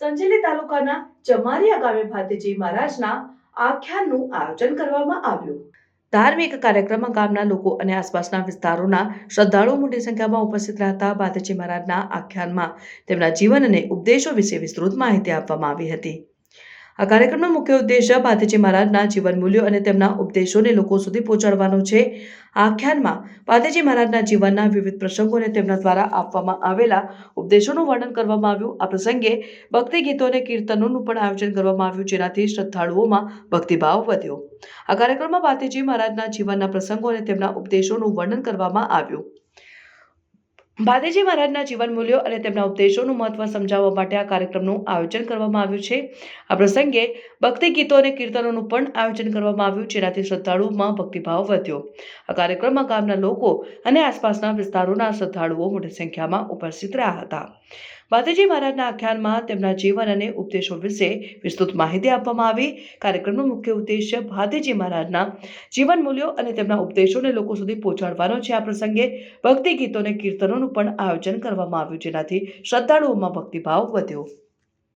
સંજેલી તાલુકાના ચમારિયા ગામે ભાતીજી મહારાજના આખ્યાનનું આયોજન કરવામાં આવ્યું। ધાર્મિક કાર્યક્રમમાં ગામના લોકો અને આસપાસના વિસ્તારોના શ્રદ્ધાળુઓ મોટી સંખ્યામાં ઉપસ્થિત રહ્યા હતા। ભાતીજી મહારાજના આખ્યાનમાં તેમના જીવન અને ઉપદેશો વિશે વિસ્તૃત માહિતી આપવામાં આવી હતી। આ કાર્યક્રમનો મુખ્ય ઉદ્દેશ્ય ભાતીજી મહારાજના જીવન મૂલ્યો અને તેમના ઉપદેશોને લોકો સુધી પહોંચાડવાનો છે। આખ્યાનમાં ભાતીજી મહારાજના જીવનના વિવિધ પ્રસંગો અને તેમના દ્વારા આપવામાં આવેલા ઉપદેશોનું વર્ણન કરવામાં આવ્યું। આ પ્રસંગે ભક્તિ ગીતો અને કીર્તનોનું પણ આયોજન કરવામાં આવ્યું, જેનાથી શ્રદ્ધાળુઓમાં ભક્તિભાવ વધ્યો। આ કાર્યક્રમમાં ભાતીજી મહારાજના જીવનના પ્રસંગો અને તેમના ઉપદેશોનું વર્ણન કરવામાં આવ્યું। ભાતીજી મહારાજના જીવન મૂલ્યો અને તેમના ઉપદેશોનું મહત્વ સમજાવવા માટે આ કાર્યક્રમનું આયોજન કરવામાં આવ્યું છે। આ પ્રસંગે ભક્તિ ગીતો અને કીર્તનોનું પણ આયોજન કરવામાં આવ્યું, જેનાથી શ્રદ્ધાળુઓમાં ભક્તિભાવ વધ્યો। આ કાર્યક્રમમાં ગામના લોકો અને આસપાસના વિસ્તારોના શ્રદ્ધાળુઓ મોટી સંખ્યામાં ઉપસ્થિત રહ્યા હતા। ભાતીજી મહારાજના આખ્યાનમાં તેમના જીવન અને ઉપદેશો વિશે વિસ્તૃત માહિતી આપવામાં આવી। કાર્યક્રમનો મુખ્ય ઉદ્દેશ્ય ભાતીજી મહારાજના જીવન મૂલ્યો અને તેમના ઉપદેશોને લોકો સુધી પહોંચાડવાનો છે। આ પ્રસંગે ભક્તિ ગીતો અને કીર્તનોનું પણ આયોજન કરવામાં આવ્યું, જેનાથી શ્રદ્ધાળુઓમાં ભક્તિભાવ વધ્યો।